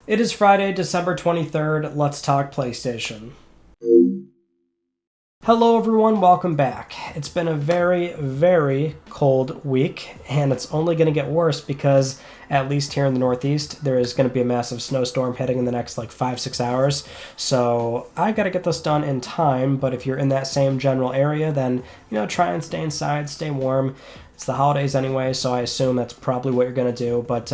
It is Friday, December 23rd. Let's talk PlayStation. Hello everyone, welcome back. It's been a very, very cold week, and it's only going to get worse because, at least here in the Northeast, there is going to be a massive snowstorm hitting in the next 5-6 hours. So I got to get this done in time, but if you're in that same general area, then, try and stay inside, stay warm. It's the holidays anyway, so I assume that's probably what you're going to do, but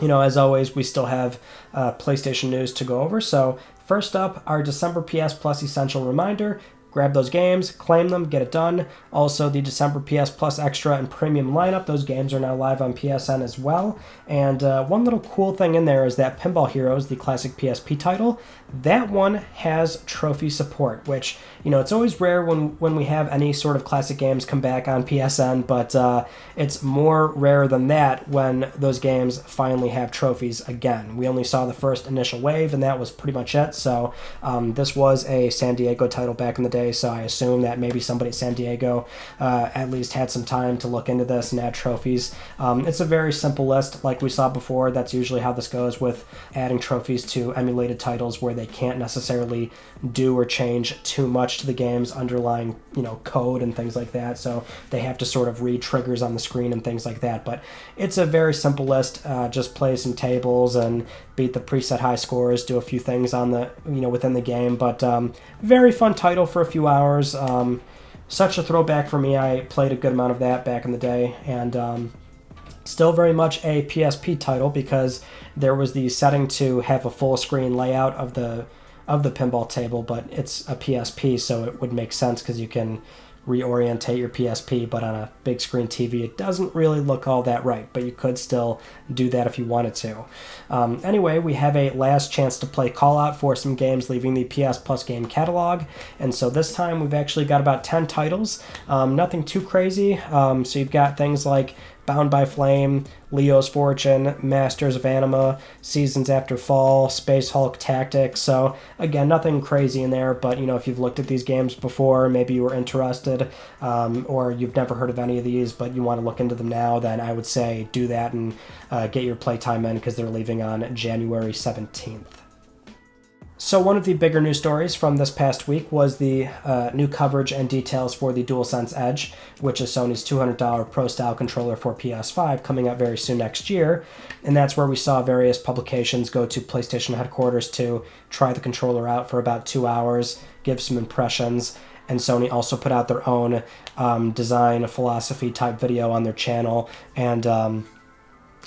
as always, we still have PlayStation news to go over. So first up, our December PS Plus Essential reminder. Grab those games, claim them, get it done. Also, the December PS Plus Extra and Premium lineup. Those games are now live on PSN as well. And one little cool thing in there is that Pinball Heroes, the classic PSP title, that one has trophy support, which, it's always rare when we have any sort of classic games come back on PSN, but it's more rare than that when those games finally have trophies again. We only saw the first initial wave, and that was pretty much it. So this was a San Diego title back in the day, so I assume that maybe somebody at San Diego at least had some time to look into this and add trophies. It's a very simple list, like we saw before. That's usually how this goes with adding trophies to emulated titles where they can't necessarily do or change too much to the game's underlying, code and things like that. So they have to sort of read triggers on the screen and things like that. But it's a very simple list. Just play some tables and beat the preset high scores, do a few things on the, within the game. But very fun title for a few hours. Such a throwback for me. I played a good amount of that back in the day, and still very much a PSP title because there was the setting to have a full screen layout of the pinball table, but it's a PSP, so it would make sense because you can reorientate your PSP, but on a big screen TV it doesn't really look all that right, but you could still do that if you wanted to. Anyway, we have a last chance to play call out for some games leaving the PS Plus game catalog, and so this time we've actually got about 10 titles. Nothing too crazy. So you've got things like Bound by Flame, Leo's Fortune, Masters of Anima, Seasons After Fall, Space Hulk Tactics. So again, nothing crazy in there, but if you've looked at these games before, maybe you were interested, or you've never heard of any of these, but you want to look into them now, then I would say do that and get your playtime in because they're leaving on January 17th. So one of the bigger news stories from this past week was the new coverage and details for the DualSense Edge, which is Sony's $200 Pro-style controller for PS5 coming out very soon next year. And that's where we saw various publications go to PlayStation headquarters to try the controller out for about 2 hours, give some impressions. And Sony also put out their own design philosophy type video on their channel, and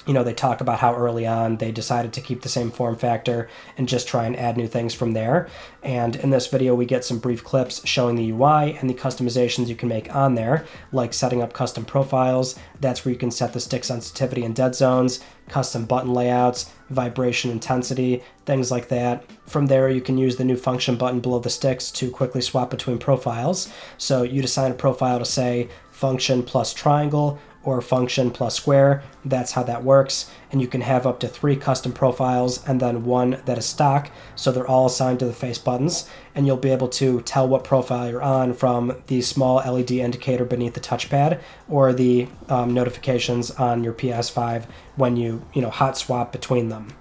they talk about how early on they decided to keep the same form factor and just try and add new things from there. And in this video, we get some brief clips showing the UI and the customizations you can make on there, like setting up custom profiles. That's where you can set the stick sensitivity and dead zones, custom button layouts, vibration intensity, things like that. From there, you can use the new function button below the sticks to quickly swap between profiles. So you'd assign a profile to, say, function plus triangle, or function plus square. That's how that works. And you can have up to 3 custom profiles and then 1 that is stock. So they're all assigned to the face buttons. And you'll be able to tell what profile you're on from the small LED indicator beneath the touchpad or the notifications on your PS5 when you hot swap between them.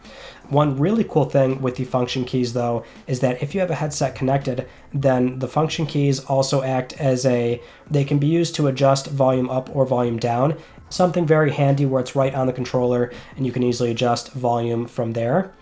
One really cool thing with the function keys, though, is that if you have a headset connected, then the function keys also act as they can be used to adjust volume up or volume down. Something very handy where it's right on the controller and you can easily adjust volume from there.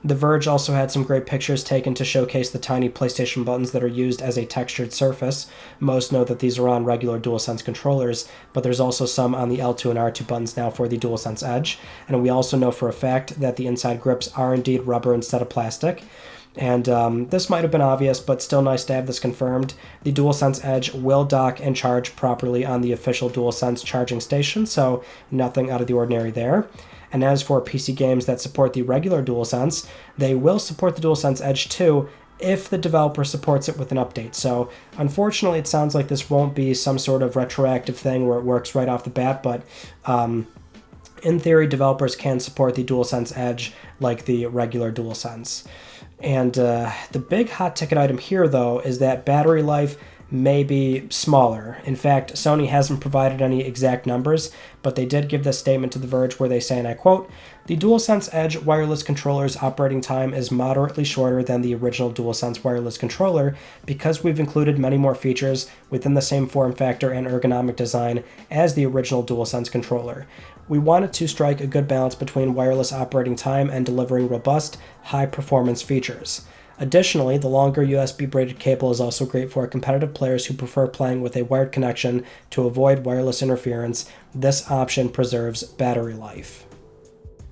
The Verge also had some great pictures taken to showcase the tiny PlayStation buttons that are used as a textured surface. Most know that these are on regular DualSense controllers, but there's also some on the L2 and R2 buttons now for the DualSense Edge. And we also know for a fact that the inside grips are indeed rubber instead of plastic. And this might have been obvious, but still nice to have this confirmed. The DualSense Edge will dock and charge properly on the official DualSense charging station, so nothing out of the ordinary there. And as for PC games that support the regular DualSense, they will support the DualSense Edge 2 if the developer supports it with an update. So unfortunately, it sounds like this won't be some sort of retroactive thing where it works right off the bat, but in theory, developers can support the DualSense Edge like the regular DualSense. And the big hot ticket item here, though, is that battery life may be smaller. In fact, Sony hasn't provided any exact numbers, but they did give this statement to The Verge where they say, and I quote, "The DualSense Edge wireless controller's operating time is moderately shorter than the original DualSense wireless controller because we've included many more features within the same form factor and ergonomic design as the original DualSense controller. We wanted to strike a good balance between wireless operating time and delivering robust, high-performance features. Additionally, the longer USB-braided cable is also great for competitive players who prefer playing with a wired connection to avoid wireless interference. This option preserves battery life."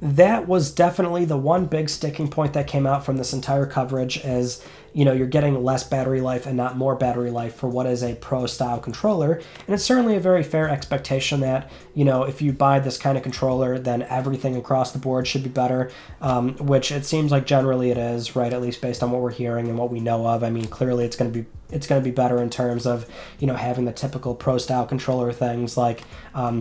That was definitely the one big sticking point that came out from this entire coverage is, you're getting less battery life and not more battery life for what is a pro-style controller. And it's certainly a very fair expectation that, if you buy this kind of controller, then everything across the board should be better, which it seems like generally it is, right? At least based on what we're hearing and what we know of. I mean, clearly it's going to be better in terms of, having the typical pro-style controller things like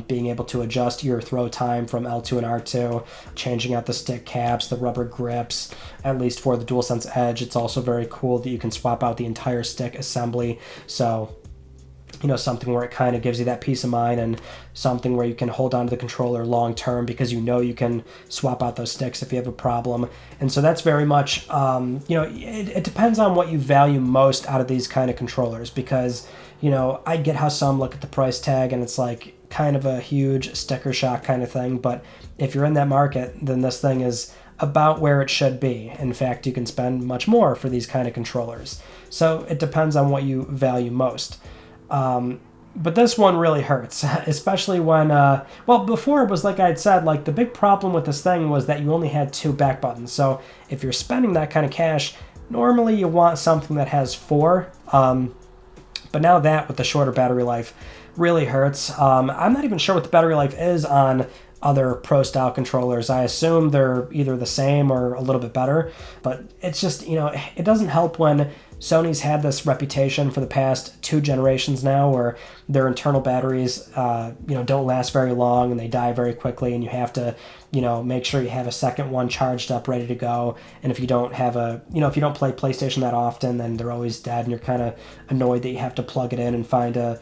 being able to adjust your throw time from L2 and R2, changing out the stick caps, the rubber grips, at least for the DualSense Edge. It's also very cool that you can swap out the entire stick assembly. So, something where it kind of gives you that peace of mind and something where you can hold on to the controller long term because you can swap out those sticks if you have a problem. And so that's very much, it depends on what you value most out of these kind of controllers because, I get how some look at the price tag and it's like kind of a huge sticker shock kind of thing. But if you're in that market, then this thing is about where it should be. In fact, you can spend much more for these kind of controllers. So it depends on what you value most. But this one really hurts, especially when, before it was like I had said, like the big problem with this thing was that you only had 2 back buttons. So if you're spending that kind of cash, normally you want something that has 4. But now that with the shorter battery life really hurts. I'm not even sure what the battery life is on other pro style controllers. I assume they're either the same or a little bit better, but it's just, it doesn't help when Sony's had this reputation for the past 2 generations now where their internal batteries, don't last very long and they die very quickly and you have to, make sure you have a second one charged up, ready to go. And if you don't have if you don't play PlayStation that often, then they're always dead and you're kind of annoyed that you have to plug it in and find a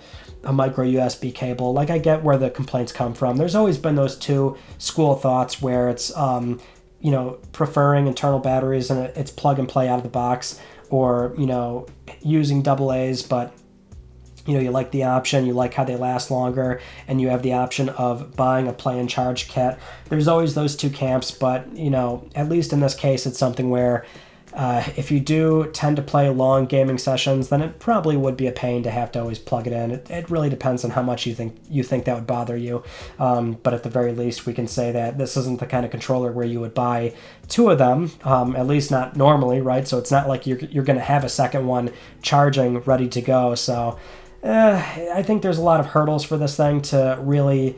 micro USB cable. Like I get where the complaints come from. There's always been those 2 school of thoughts where it's, preferring internal batteries and it's plug and play out of the box or, using AA's, but you like the option, you like how they last longer, and you have the option of buying a play and charge kit. There's always those 2 camps, but, at least in this case, it's something where if you do tend to play long gaming sessions, then it probably would be a pain to have to always plug it in. It really depends on how much you think that would bother you. But at the very least, we can say that this isn't the kind of controller where you would buy 2 of them, at least not normally, right? So it's not like you're going to have a second one charging ready to go. So I think there's a lot of hurdles for this thing to really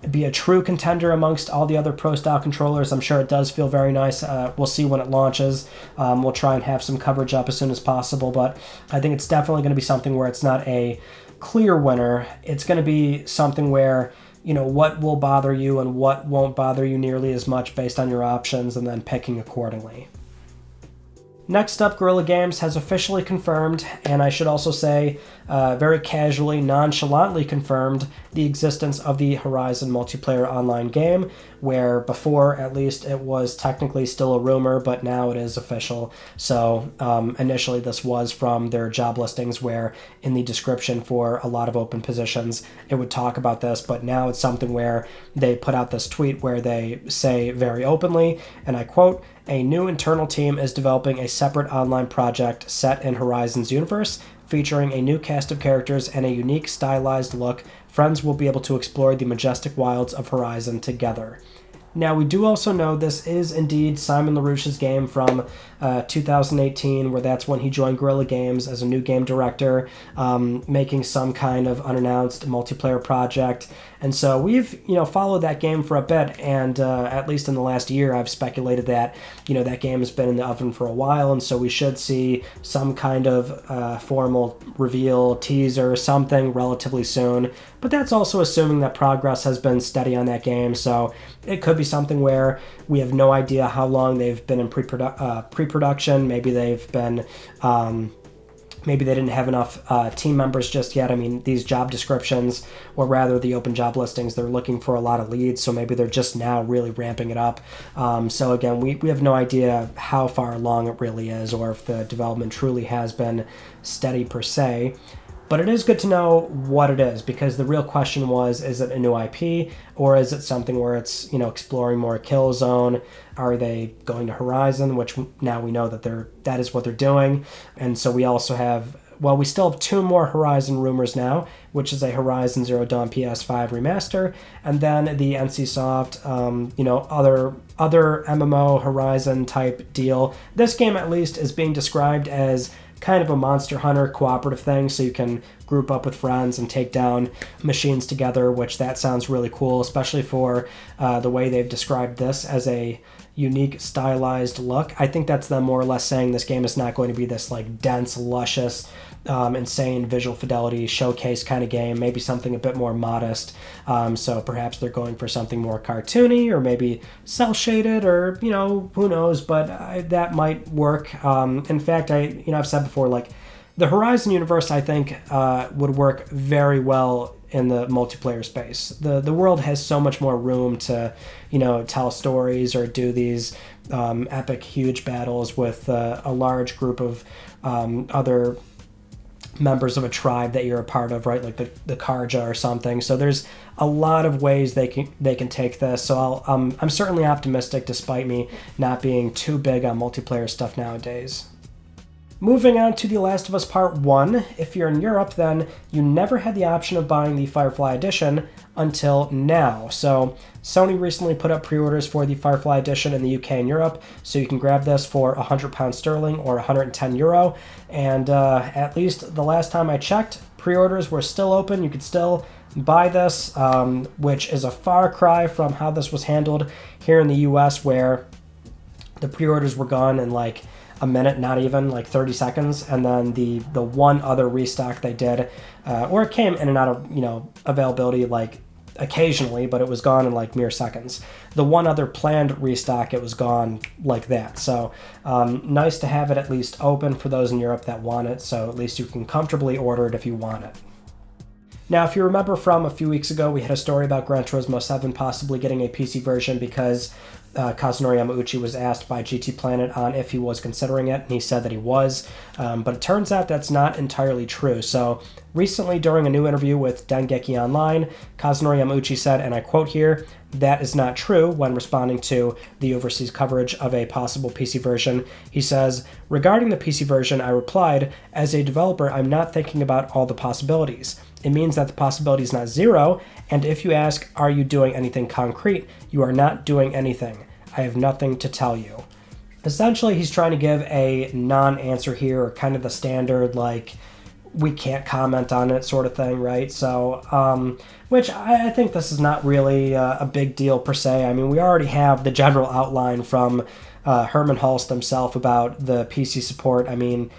be a true contender amongst all the other pro-style controllers. I'm sure it does feel very nice. We'll see when it launches. We'll try and have some coverage up as soon as possible, but I think it's definitely going to be something where it's not a clear winner. It's going to be something where, what will bother you and what won't bother you nearly as much based on your options and then picking accordingly. Next up, Guerrilla Games has officially confirmed, and I should also say very casually, nonchalantly confirmed, the existence of the Horizon multiplayer online game, where before, at least, it was technically still a rumor, but now it is official. So initially this was from their job listings where in the description for a lot of open positions, it would talk about this, but now it's something where they put out this tweet where they say very openly, and I quote, "A new internal team is developing a separate online project set in Horizon's universe, featuring a new cast of characters and a unique stylized look. Friends will be able to explore the majestic wilds of Horizon together." Now, we do also know this is indeed Simon LaRouche's game from 2018, where that's when he joined Guerrilla Games as a new game director, making some kind of unannounced multiplayer project. And so we've, followed that game for a bit, and at least in the last year, I've speculated that, that game has been in the oven for a while, and so we should see some kind of formal reveal, teaser, something relatively soon. But that's also assuming that progress has been steady on that game, so it could be something where we have no idea how long they've been in pre-production. Maybe they've been maybe they didn't have enough team members just yet. I mean, these job descriptions, or rather the open job listings, they're looking for a lot of leads, so maybe they're just now really ramping it up. So again, we have no idea how far along it really is, or if the development truly has been steady per se. But it is good to know what it is, because the real question was, is it a new IP, or is it something where it's, exploring more Killzone? Are they going to Horizon, which now we know that that is what they're doing. And so we also have, we still have 2 more Horizon rumors now, which is a Horizon Zero Dawn PS5 remaster, and then the NCSoft, other MMO Horizon type deal. This game at least is being described as kind of a Monster Hunter cooperative thing, so you can group up with friends and take down machines together, which that sounds really cool, especially for the way they've described this as a unique stylized look. I think that's them more or less saying this game is not going to be this like dense, luscious, insane visual fidelity showcase kind of game, maybe something a bit more modest. So perhaps they're going for something more cartoony, or maybe cel-shaded, or who knows, but that might work. In fact, I've said before, like, the Horizon universe, I think, would work very well in the multiplayer space. The world has so much more room to, tell stories or do these epic, huge battles with a large group of other members of a tribe that you're a part of, right? Like the Karja or something. So there's a lot of ways they can take this. So I'm certainly optimistic, despite me not being too big on multiplayer stuff nowadays. Moving on to The Last of Us Part 1, if you're in Europe, then you never had the option of buying the Firefly Edition until now. So Sony recently put up pre-orders for the Firefly Edition in the UK and Europe, so you can grab this for £100 or 110 euro. And at least the last time I checked, pre-orders were still open. You could still buy this, which is a far cry from how this was handled here in the US, where the pre-orders were gone in like a minute, not even, like 30 seconds, and then the one other restock they did, or it came in and out of availability like occasionally, but it was gone in like mere seconds. The one other planned restock, it was gone like that. So nice to have it at least open for those in Europe that want it, so at least you can comfortably order it if you want it. Now, if you remember from a few weeks ago, we had a story about Gran Turismo 7 possibly getting a PC version because Kazunori Yamauchi was asked by GT Planet on if he was considering it, and he said that he was, but it turns out that's not entirely true. So recently, during a new interview with Dengeki Online, Kazunori Yamauchi said, and I quote here, "That is not true," when responding to the overseas coverage of a possible PC version. He says, "Regarding the PC version, I replied, as a developer, I'm not thinking about all the possibilities. It means that the possibility is not zero, and if you ask, are you doing anything concrete, you are not doing anything. I have nothing to tell you." Essentially, he's trying to give a non-answer here, or kind of the standard, like, we can't comment on it sort of thing, right? So, which I think this is not really a big deal per se. I mean, we already have the general outline from Herman Hulst himself about the PC support. I mean,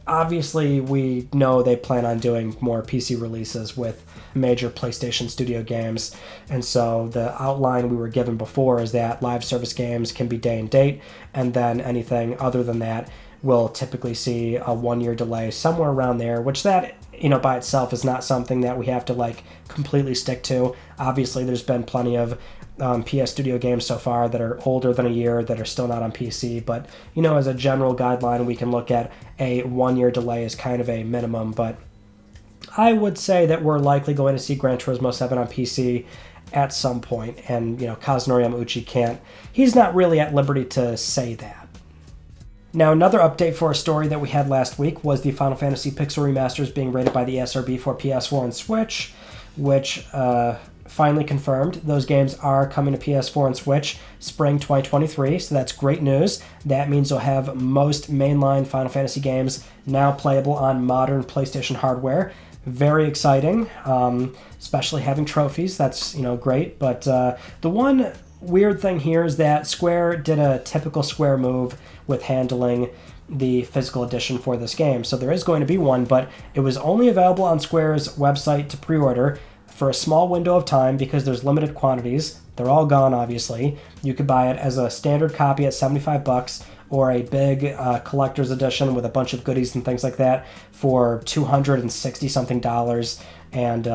obviously, we know they plan on doing more PC releases with major PlayStation Studio games, and so the outline we were given before is that live service games can be day and date, and then anything other than that will typically see a 1-year delay, somewhere around there, which that, by itself is not something that we have to like completely stick to. Obviously, there's been plenty of PS Studio games so far that are older than a year that are still not on PC, but as a general guideline, we can look at a 1-year delay as kind of a minimum. But I would say that we're likely going to see Gran Turismo 7 on PC at some point, and Kazunori Yamauchi he's not really at liberty to say that. Now, another update for a story that we had last week was the Final Fantasy Pixel remasters being rated by the ESRB for PS4 and Switch, which finally confirmed. Those games are coming to PS4 and Switch spring 2023, so that's great news. That means you'll have most mainline Final Fantasy games now playable on modern PlayStation hardware. Very exciting, especially having trophies. That's, great. But the one weird thing here is that Square did a typical Square move with handling the physical edition for this game. So there is going to be one, but it was only available on Square's website to pre-order for a small window of time because there's limited quantities. They're all gone, obviously. You could buy it as a standard copy at $75, or a big collector's edition with a bunch of goodies and things like that for $260 something. And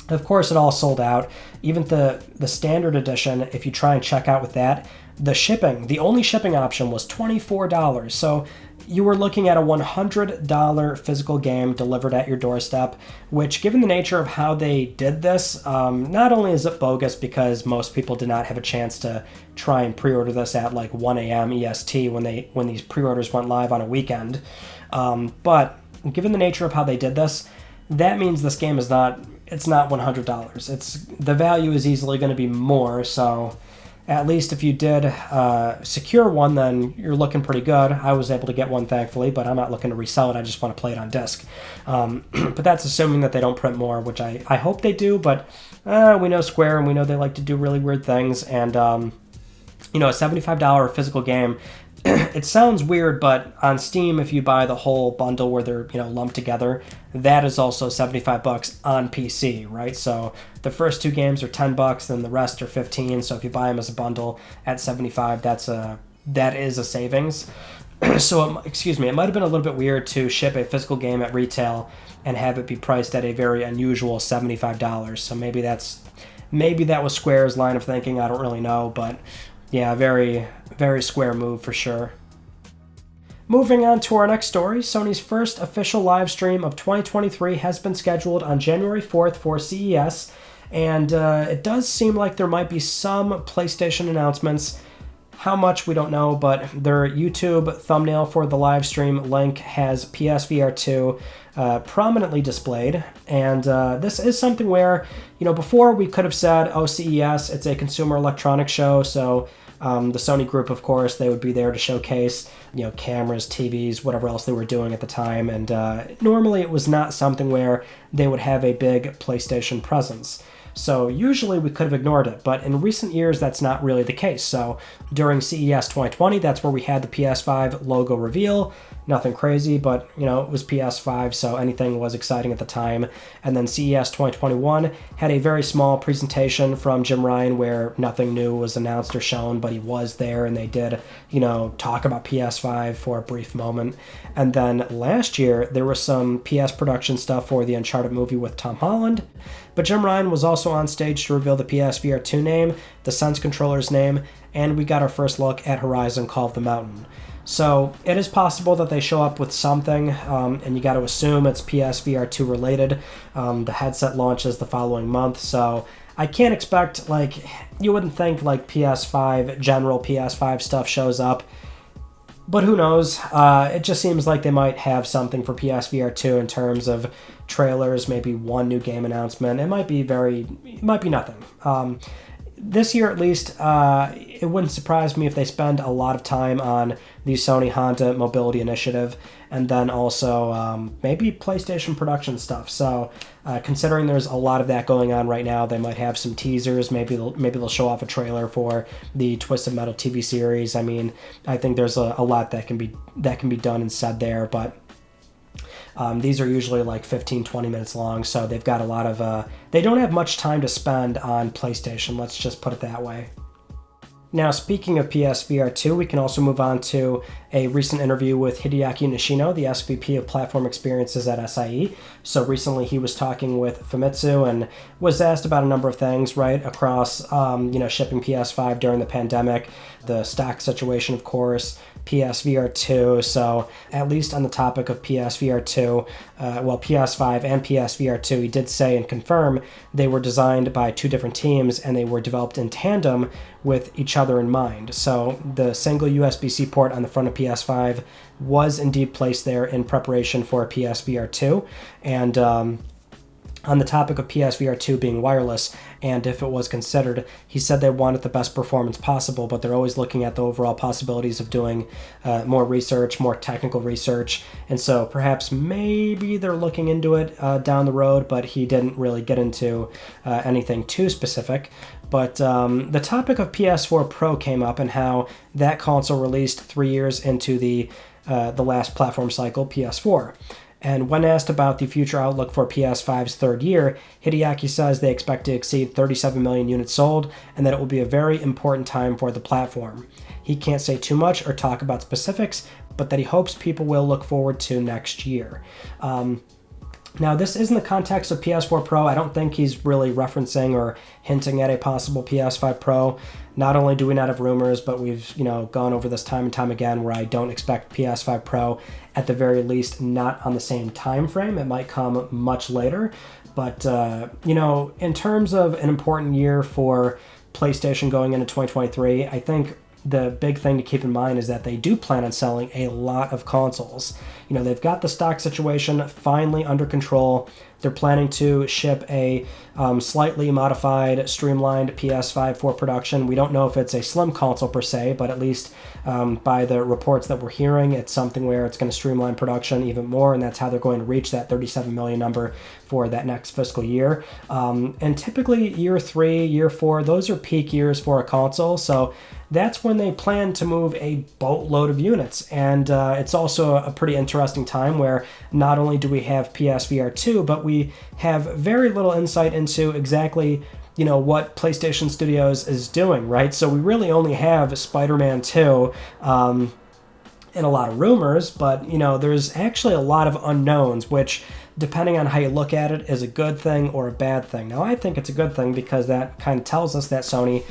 of course, it all sold out. Even the standard edition, if you try and check out with that, the only shipping option was $24. So you were looking at a $100 physical game delivered at your doorstep, which, given the nature of how they did this, not only is it bogus because most people did not have a chance to try and pre-order this at like 1 a.m. EST when these pre-orders went live on a weekend, but given the nature of how they did this, that means this game is not $100. The value is easily going to be more, so at least if you did secure one, then you're looking pretty good. I was able to get one, thankfully, but I'm not looking to resell it. I just want to play it on disc. But that's assuming that they don't print more, which I hope they do, but we know Square, and we know they like to do really weird things, and a $75 physical game, it sounds weird, but on Steam, if you buy the whole bundle where they're lumped together, that is also $75 on PC, right? So the first two games are $10, then the rest are $15. So if you buy them as a bundle at $75, that is a savings. So it might have been a little bit weird to ship a physical game at retail and have it be priced at a very unusual $75. So maybe that was Square's line of thinking. I don't really know, but yeah, very, very Square move for sure. Moving on to our next story, Sony's first official live stream of 2023 has been scheduled on January 4th for CES, and it does seem like there might be some PlayStation announcements. How much, we don't know, but their YouTube thumbnail for the live stream link has PSVR 2 prominently displayed, and this is something where, before we could have said, oh, CES, it's a consumer electronics show, so the Sony group, of course, they would be there to showcase, cameras, TVs, whatever else they were doing at the time, and normally it was not something where they would have a big PlayStation presence. So usually we could have ignored it, but in recent years that's not really the case. So during CES 2020, that's where we had the PS5 logo reveal. Nothing crazy, but it was PS5, so anything was exciting at the time. And then CES 2021 had a very small presentation from Jim Ryan where nothing new was announced or shown, but he was there and they did, talk about PS5 for a brief moment. And then last year there was some PS production stuff for the Uncharted movie with Tom Holland. But Jim Ryan was also on stage to reveal the PSVR 2 name, the Sense controller's name, and we got our first look at Horizon Call of the Mountain. So it is possible that they show up with something, and you got to assume it's PSVR 2 related. The headset launches the following month, so I can't expect, you wouldn't think general PS5 stuff shows up. But who knows? It just seems like they might have something for PSVR 2 in terms of trailers, maybe one new game announcement. It might be nothing. This year, at least, it wouldn't surprise me if they spend a lot of time on the Sony Honda Mobility Initiative, and then also maybe PlayStation production stuff. So, considering there's a lot of that going on right now, they might have some teasers. Maybe they'll show off a trailer for the Twisted Metal TV series. I mean, I think there's a lot that can be done and said there, but. These are usually 15-20 minutes long, so they've got a lot of... they don't have much time to spend on PlayStation, let's just put it that way. Now, speaking of PSVR 2, we can also move on to a recent interview with Hideaki Nishino, the SVP of Platform Experiences at SIE. So recently he was talking with Famitsu and was asked about a number of things, right, across, shipping PS5 during the pandemic, the stock situation, of course, PSVR 2, so at least on the topic of PSVR 2, PS5 and PSVR 2, he did say and confirm they were designed by two different teams and they were developed in tandem with each other in mind. So the single USB-C port on the front of PS5 was indeed placed there in preparation for PSVR 2, and on the topic of PSVR 2 being wireless, and if it was considered, he said they wanted the best performance possible, but they're always looking at the overall possibilities of doing more research, more technical research, and so perhaps maybe they're looking into it down the road, but he didn't really get into anything too specific. But the topic of PS4 Pro came up and how that console released 3 years into the last platform cycle, PS4. And when asked about the future outlook for PS5's third year, Hideaki says they expect to exceed 37 million units sold and that it will be a very important time for the platform. He can't say too much or talk about specifics, but that he hopes people will look forward to next year. Now, this is in the context of PS4 Pro. I don't think he's really referencing or hinting at a possible PS5 Pro. Not only do we not have rumors, but we've gone over this time and time again where I don't expect PS5 Pro, at the very least, not on the same time frame. It might come much later. But, in terms of an important year for PlayStation going into 2023, I think the big thing to keep in mind is that they do plan on selling a lot of consoles. They've got the stock situation finally under control. They're planning to ship a slightly modified, streamlined PS5 for production. We don't know if it's a slim console per se, but at least by the reports that we're hearing, it's something where it's going to streamline production even more, and that's how they're going to reach that 37 million number for that next fiscal year. And typically year 3, year 4, those are peak years for a console, so that's when they plan to move a boatload of units. And it's also a pretty interesting time where not only do we have PSVR 2, but we have very little insight into exactly what PlayStation Studios is doing, right? So we really only have Spider-Man 2 and a lot of rumors, but there's actually a lot of unknowns, which, depending on how you look at it, is a good thing or a bad thing. Now, I think it's a good thing because that kind of tells us that Sony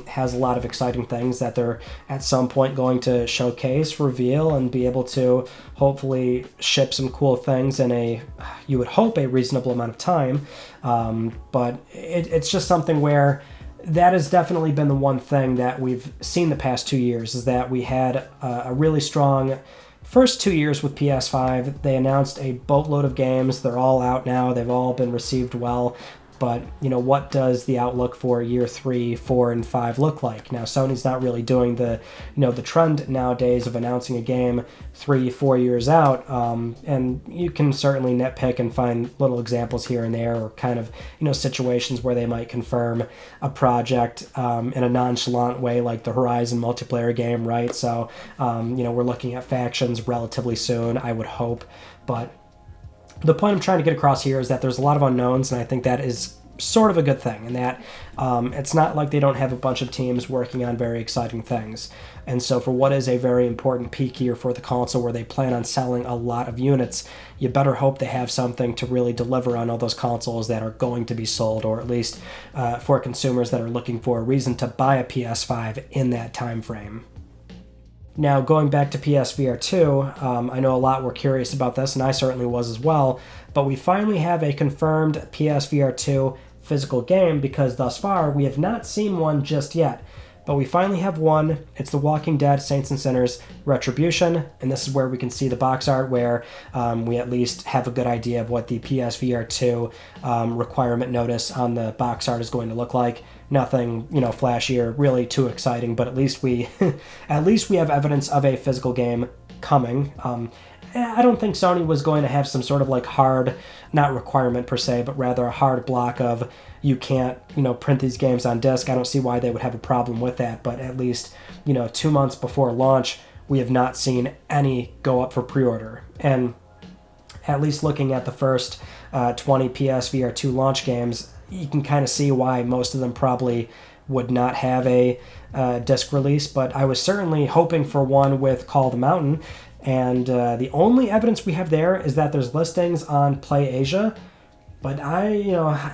has a lot of exciting things that they're at some point going to showcase, reveal, and be able to hopefully ship some cool things in you would hope, a reasonable amount of time. But it's just something where that has definitely been the one thing that we've seen the past 2 years, is that we had a really strong first 2 years with PS5. They announced a boatload of games. They're all out now. They've all been received well. But, what does the outlook for year 3, 4, and 5 look like? Now, Sony's not really doing the trend nowadays of announcing a game 3, 4 years out. And you can certainly nitpick and find little examples here and there, or kind of, situations where they might confirm a project in a nonchalant way, like the Horizon multiplayer game, right? So, we're looking at factions relatively soon, I would hope. But the point I'm trying to get across here is that there's a lot of unknowns, and I think that is sort of a good thing, and that it's not like they don't have a bunch of teams working on very exciting things. And so for what is a very important peak year for the console, where they plan on selling a lot of units, you better hope they have something to really deliver on all those consoles that are going to be sold, or at least for consumers that are looking for a reason to buy a PS5 in that time frame. Now, going back to PSVR 2, I know a lot were curious about this, and I certainly was as well, but we finally have a confirmed PSVR 2 physical game, because thus far we have not seen one just yet. But we finally have one. It's The Walking Dead Saints and Sinners Retribution, and this is where we can see the box art, where we at least have a good idea of what the PSVR 2 requirement notice on the box art is going to look like. Nothing, flashy or really too exciting, but at least we have evidence of a physical game coming. I don't think Sony was going to have some sort of hard, not requirement per se, but rather a hard block of you can't, print these games on disc. I don't see why they would have a problem with that, but at least, 2 months before launch, we have not seen any go up for pre-order. And at least looking at the first 20 PSVR 2 launch games, you can kind of see why most of them probably would not have a disc release, but I was certainly hoping for one with Call of the Mountain, and the only evidence we have there is that there's listings on PlayAsia, but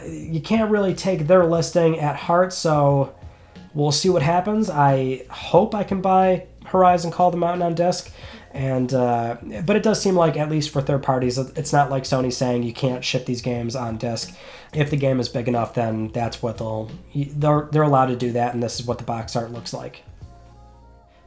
you can't really take their listing at heart, so we'll see what happens. I hope I can buy Horizon Call of the Mountain on disc, and but it does seem like, at least for third parties, it's not like Sony saying you can't ship these games on disc. If the game is big enough, then that's what they're allowed to do that, and this is what the box art looks like.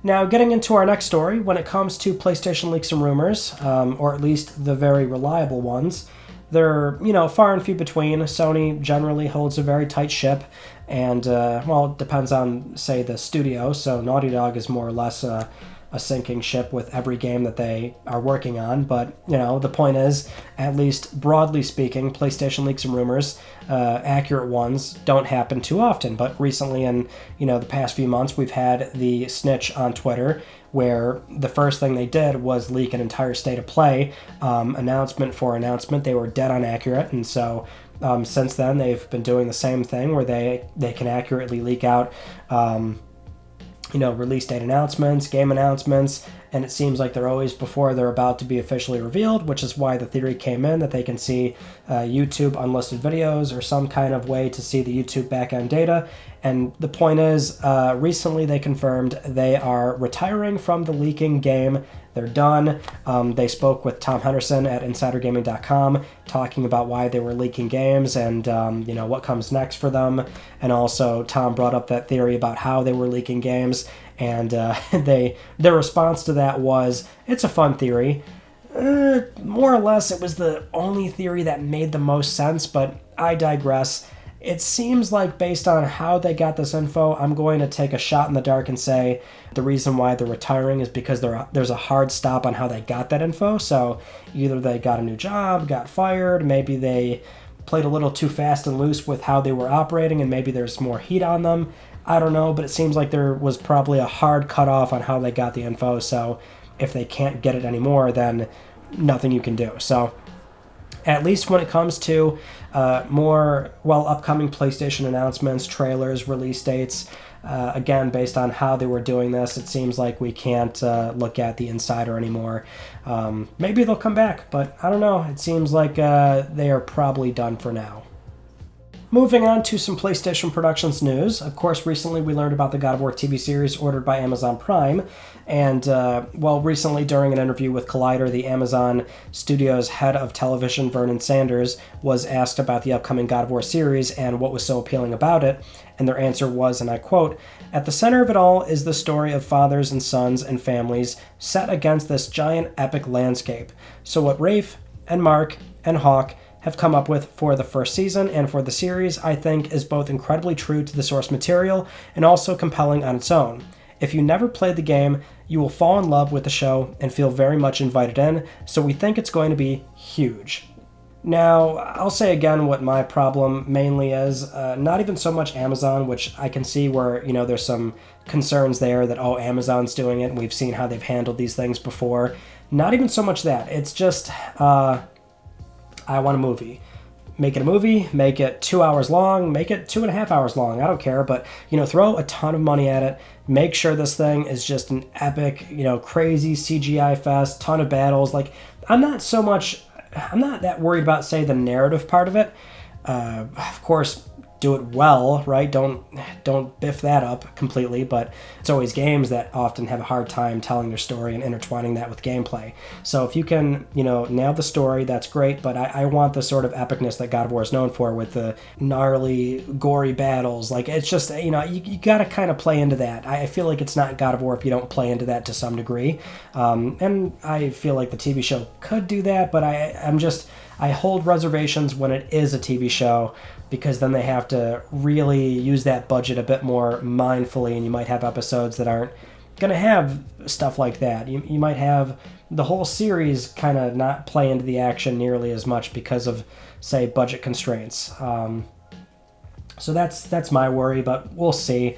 Now, getting into our next story, when it comes to PlayStation leaks and rumors, or at least the very reliable ones, they're, far and few between. Sony generally holds a very tight ship, And, well, it depends on, say, the studio. So Naughty Dog is more or less a sinking ship with every game that they are working on. But, the point is, at least broadly speaking, PlayStation leaks and rumors, accurate ones, don't happen too often. But recently in, the past few months, we've had the snitch on Twitter, where the first thing they did was leak an entire state of play, announcement for announcement. They were dead on accurate, and so since then they've been doing the same thing where they can accurately leak out release date announcements, game announcements, and it seems like they're always before they're about to be officially revealed, which is why the theory came in that they can see YouTube unlisted videos or some kind of way to see the YouTube backend data. And the point is, recently they confirmed they are retiring from the leaking game. They're done. They spoke with Tom Henderson at InsiderGaming.com talking about why they were leaking games and, what comes next for them. And also Tom brought up that theory about how they were leaking games. And their response to that was, it's a fun theory. More or less, it was the only theory that made the most sense, but I digress. It seems like based on how they got this info, I'm going to take a shot in the dark and say the reason why they're retiring is because there's a hard stop on how they got that info. So either they got a new job, got fired, maybe they played a little too fast and loose with how they were operating, and maybe there's more heat on them. I don't know, but it seems like there was probably a hard cutoff on how they got the info. So if they can't get it anymore, then nothing you can do. So at least when it comes to more, upcoming PlayStation announcements, trailers, release dates, again, based on how they were doing this, it seems like we can't look at the Insider anymore. Maybe they'll come back, but I don't know. It seems like they are probably done for now. Moving on to some PlayStation Productions news. Of course, recently we learned about the God of War TV series ordered by Amazon Prime. And, recently during an interview with Collider, the Amazon Studios head of television, Vernon Sanders, was asked about the upcoming God of War series and what was so appealing about it. And their answer was, and I quote, "At the center of it all is the story of fathers and sons and families set against this giant epic landscape. So what Rafe and Mark and Hawk have come up with for the first season and for the series, I think, is both incredibly true to the source material and also compelling on its own. If you never played the game, you will fall in love with the show and feel very much invited in, so we think it's going to be huge." Now, I'll say again what my problem mainly is. Not even so much Amazon, which I can see where, there's some concerns there that, Amazon's doing it, and we've seen how they've handled these things before. Not even so much that. It's just, I want a movie. Make it a movie, make it 2 hours long, make it 2.5 hours long, I don't care, but, throw a ton of money at it, make sure this thing is just an epic, crazy CGI fest, ton of battles. Like, I'm not that worried about, say, the narrative part of it. Of course, do it well, right? Don't biff that up completely, but it's always games that often have a hard time telling their story and intertwining that with gameplay. So if you can, nail the story, that's great, but I want the sort of epicness that God of War is known for with the gnarly, gory battles. Like, it's just, you got to kind of play into that. I feel like it's not God of War if you don't play into that to some degree. And I feel like the TV show could do that, but I hold reservations when it is a TV show, because then they have to really use that budget a bit more mindfully, and you might have episodes that aren't going to have stuff like that. You might have the whole series kind of not play into the action nearly as much because of, say, budget constraints. So that's my worry, but we'll see.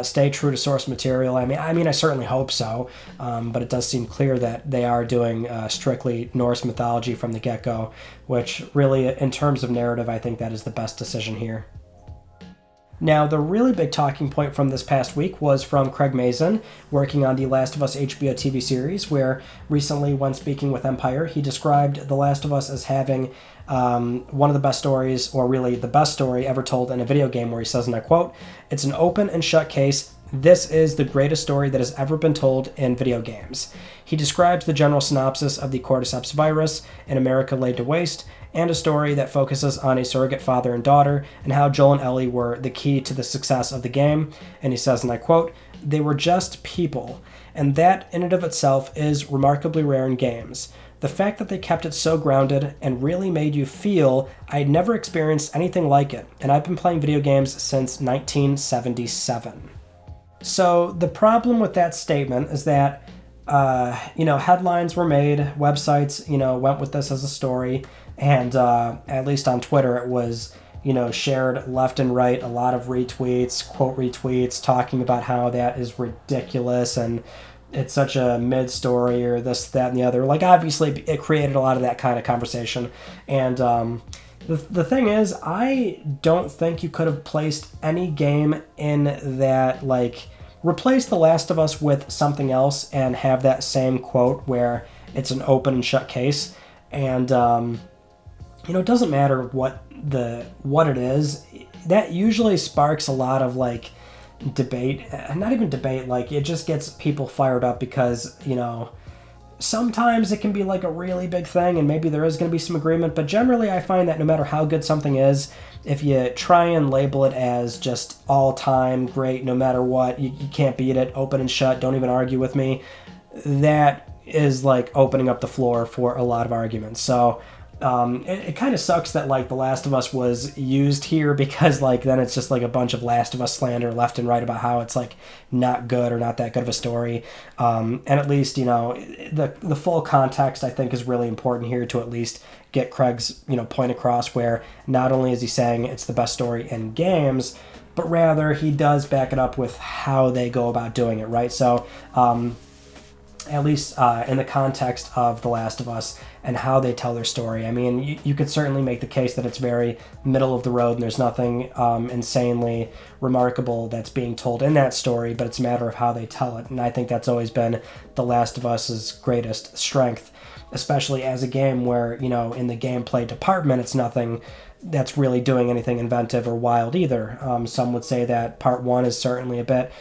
Stay true to source material. I mean, I certainly hope so, but it does seem clear that they are doing strictly Norse mythology from the get-go, which really, in terms of narrative, I think that is the best decision here. Now, the really big talking point from this past week was from Craig Mazin, working on the Last of Us HBO TV series, where recently, when speaking with Empire, he described The Last of Us as having one of the best stories, or really the best story ever told in a video game, where he says, and I quote, "It's an open and shut case. This is the greatest story that has ever been told in video games." He describes the general synopsis of the cordyceps virus in America laid to waste, and a story that focuses on a surrogate father and daughter, and how Joel and Ellie were the key to the success of the game. And he says, and I quote, "They were just people, and that in and of itself is remarkably rare in games. The fact that they kept it so grounded and really made you feel I'd never experienced anything like it, and I've been playing video games since 1977. So the problem with that statement is that, headlines were made, websites, went with this as a story, and at least on Twitter it was, shared left and right, a lot of retweets, quote retweets, talking about how that is ridiculous and it's such a mid-story or this, that, and the other. Like, obviously, it created a lot of that kind of conversation. And the thing is, I don't think you could have placed any game in that, like, replace The Last of Us with something else and have that same quote where it's an open and shut case. And, it doesn't matter what it is. That usually sparks a lot of, like, debate, not even debate, like it just gets people fired up because sometimes it can be like a really big thing and maybe there is going to be some agreement, but generally I find that no matter how good something is, if you try and label it as just all time great no matter what, you can't beat it, open and shut, don't even argue with me, that is like opening up the floor for a lot of arguments. So it kind of sucks that like The Last of Us was used here because like then it's just like a bunch of Last of Us slander left and right about how it's like not good or not that good of a story. And at least the full context I think is really important here to at least get Craig's point across, where not only is he saying it's the best story in games, but rather he does back it up with how they go about doing it, right? So at least in the context of The Last of Us and how they tell their story. I mean, you could certainly make the case that it's very middle of the road and there's nothing insanely remarkable that's being told in that story, but it's a matter of how they tell it. And I think that's always been The Last of Us's greatest strength, especially as a game where, in the gameplay department, it's nothing that's really doing anything inventive or wild either. Some would say that part one is certainly a bit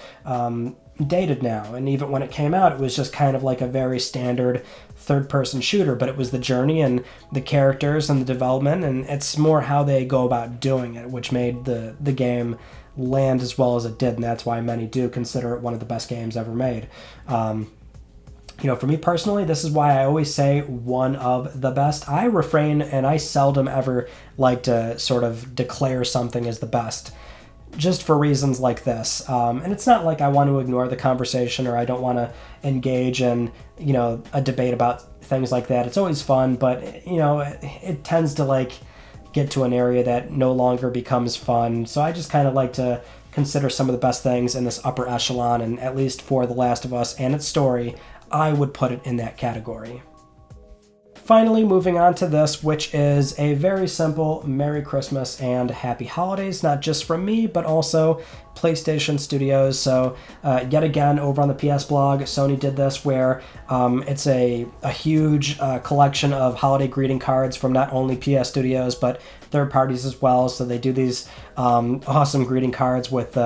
dated now, and even when it came out it was just kind of like a very standard third-person shooter, but it was the journey and the characters and the development, and it's more how they go about doing it which made the game land as well as it did, and that's why many do consider it one of the best games ever made. For me personally, this is why I always say one of the best. I refrain and I seldom ever like to sort of declare something as the best, just for reasons like this. And it's not like I want to ignore the conversation or I don't want to engage in, a debate about things like that. It's always fun, but, it tends to like get to an area that no longer becomes fun. So I just kind of like to consider some of the best things in this upper echelon, and at least for The Last of Us and its story, I would put it in that category. Finally, moving on to this, which is a very simple Merry Christmas and Happy Holidays, not just from me, but also PlayStation Studios. So yet again, over on the PS blog, Sony did this where it's a huge collection of holiday greeting cards from not only PS Studios, but third parties as well. So they do these awesome greeting cards with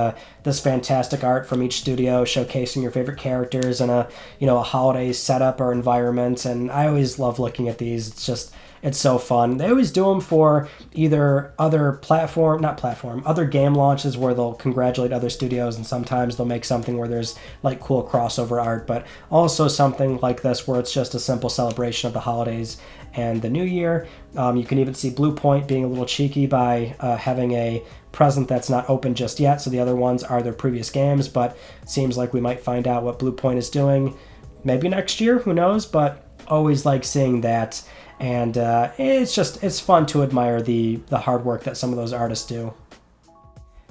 this fantastic art from each studio showcasing your favorite characters and a holiday setup or environment. And I always love looking at these. It's so fun. They always do them for either other other game launches where they'll congratulate other studios, and sometimes they'll make something where there's like cool crossover art, but also something like this where it's just a simple celebration of the holidays and the new year. You can even see Blue Point being a little cheeky by having a present that's not open just yet, so the other ones are their previous games, but it seems like we might find out what Blue Point is doing maybe next year, who knows, but always like seeing that. And it's fun to admire the hard work that some of those artists do.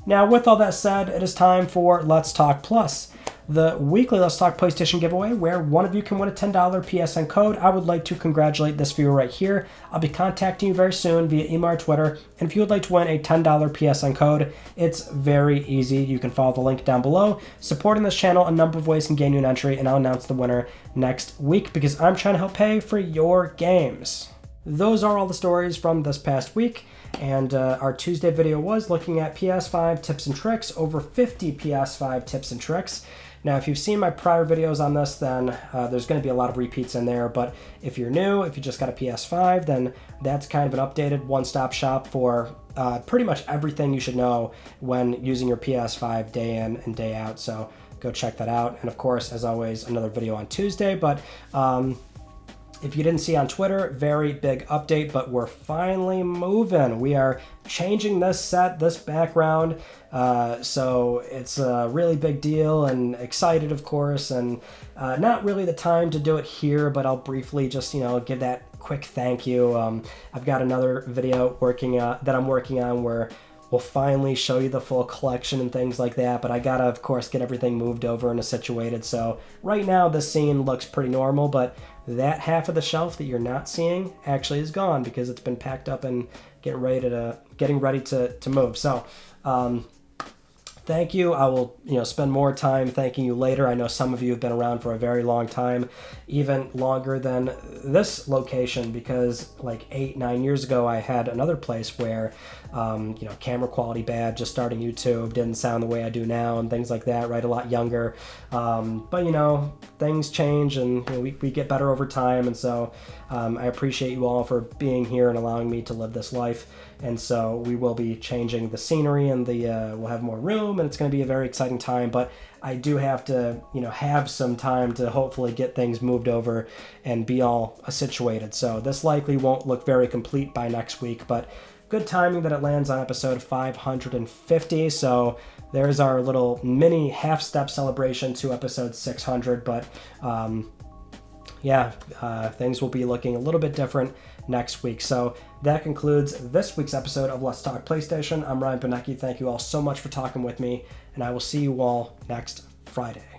Now, with all that said, it is time for Let's Talk Plus, the weekly Let's Talk PlayStation giveaway where one of you can win a $10 PSN code. I would like to congratulate this viewer right here. I'll be contacting you very soon via email or Twitter, and if you would like to win a $10 PSN code, it's very easy. You can follow the link down below. Supporting this channel, a number of ways can gain you an entry, and I'll announce the winner next week because I'm trying to help pay for your games. Those are all the stories from this past week, and our Tuesday video was looking at PS5 tips and tricks, over 50 PS5 tips and tricks. Now, if you've seen my prior videos on this, then there's going to be a lot of repeats in there, but if you're new, if you just got a PS5, then that's kind of an updated one-stop shop for pretty much everything you should know when using your PS5 day in and day out, so go check that out. And of course, as always, another video on Tuesday, but if you didn't see on Twitter, very big update, but we're finally moving. We are changing this set, this background, so it's a really big deal, and excited, of course, and not really the time to do it here, but I'll briefly just, give that quick thank you. I've got another video that I'm working on where we'll finally show you the full collection and things like that, but I gotta, of course, get everything moved over and situated. So right now the scene looks pretty normal, but that half of the shelf that you're not seeing actually is gone because it's been packed up and getting ready to move. So thank you. I will, spend more time thanking you later. I know some of you have been around for a very long time, even longer than this location, because like 8-9 years ago, I had another place where, camera quality bad, just starting YouTube, didn't sound the way I do now and things like that, right? A lot younger. But, things change and we get better over time. And so I appreciate you all for being here and allowing me to live this life. And so we will be changing the scenery and we'll have more room, and it's going to be a very exciting time. But I do have to, have some time to hopefully get things moved over and be all situated. So this likely won't look very complete by next week, but good timing that it lands on episode 550. So there's our little mini half-step celebration to episode 600. But things will be looking a little bit different next week. So that concludes this week's episode of Let's Talk PlayStation. I'm Ryan Benecki. Thank you all so much for talking with me, and I will see you all next Friday.